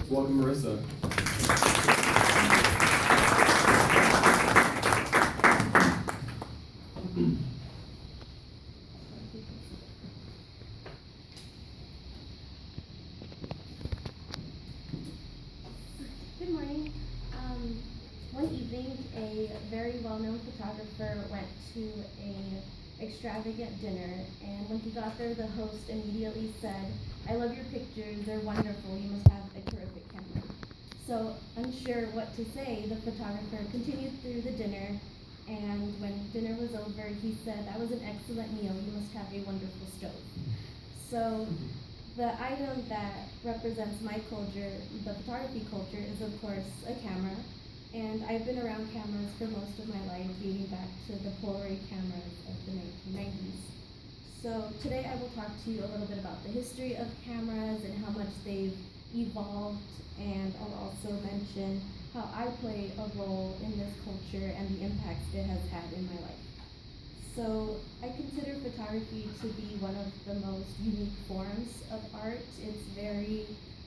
Let's welcome Marissa. Good morning. One evening, a very well-known photographer went to a extravagant dinner, and when he got there, the host immediately said, "I love your pictures, they're wonderful, you must have a terrific camera." So, unsure what to say, the photographer continued through the dinner, and when dinner was over, he said, "That was an excellent meal, you must have a wonderful stove." So, the item that represents my culture, the photography culture, is of course a camera. And I've been around cameras for most of my life, dating back to the Polaroid cameras of the 1990s. So today I will talk to you a little bit about the history of cameras and how much they've evolved, and I'll also mention how I play a role in this culture and the impacts it has had in my life. So I consider photography to be one of the most unique forms of art. It's very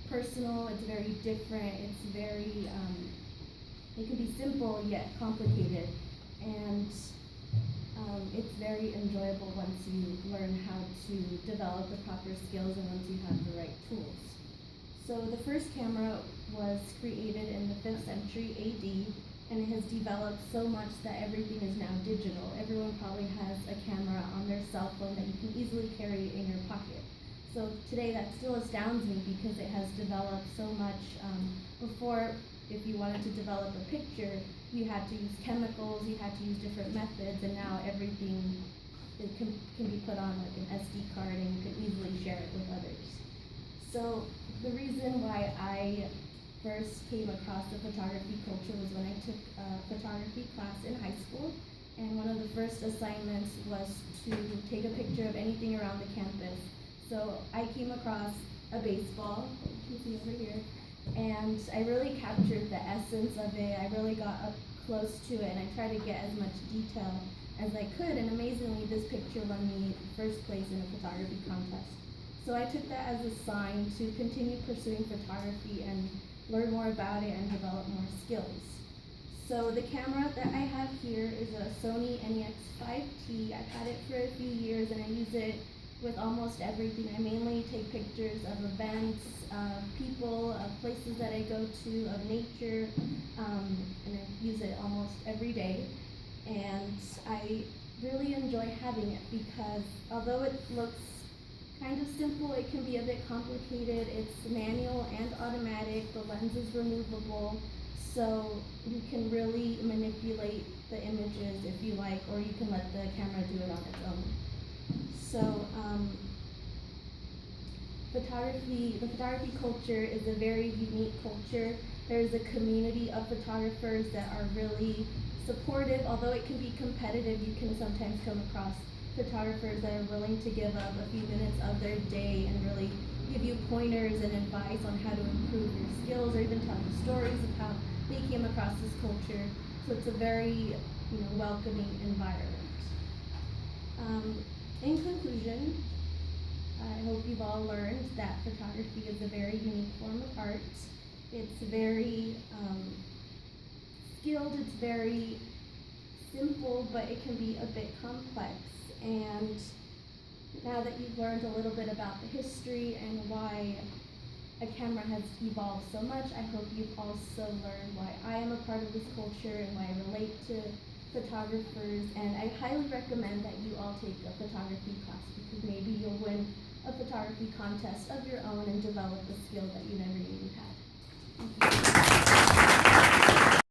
personal, it's very different, it can be simple yet complicated, and it's very enjoyable once you learn how to develop the proper skills and once you have the right tools. So the first camera was created in the 5th century AD, and it has developed so much that everything is now digital. Everyone probably has a camera on their cell phone that you can easily carry in your pocket. So today that still astounds me because it has developed so much. Before, if you wanted to develop a picture, you had to use chemicals, you had to use different methods, and now everything can be put on like an SD card and you can easily share it with others. So the reason why I first came across the photography culture was when I took a photography class in high school, and one of the first assignments was to take a picture of anything around the campus. So I came across a baseball, you can see over here, and I really captured the essence of it. I really got up close to it, and I tried to get as much detail as I could, and amazingly this picture won me first place in a photography contest. So I took that as a sign to continue pursuing photography and learn more about it and develop more skills. So the camera that I have here is a Sony NEX5T. I've had it for a few years and I use it with almost everything. I mainly take pictures of events, of people, of places that I go to, of nature, and I use it almost every day. And I really enjoy having it because although it looks kind of simple, it can be a bit complicated. It's manual and automatic. The lens is removable, so you can really manipulate the images if you like, or you can let the camera do it on its own. So the photography culture is a very unique culture. There's a community of photographers that are really supportive. Although it can be competitive, you can sometimes come across photographers that are willing to give up a few minutes of their day and really give you pointers and advice on how to improve your skills, or even tell you stories of how they came across this culture. So it's a very, welcoming environment. In conclusion, I hope you've all learned that photography is a very unique form of art. It's very skilled, it's very simple, but it can be a bit complex. And now that you've learned a little bit about the history and why a camera has evolved so much, I hope you've also learned why I am a part of this culture and why I relate to photographers. And I highly recommend that you all take a photography class because maybe you'll win a photography contest of your own and develop a skill that you never knew you had. Thank you.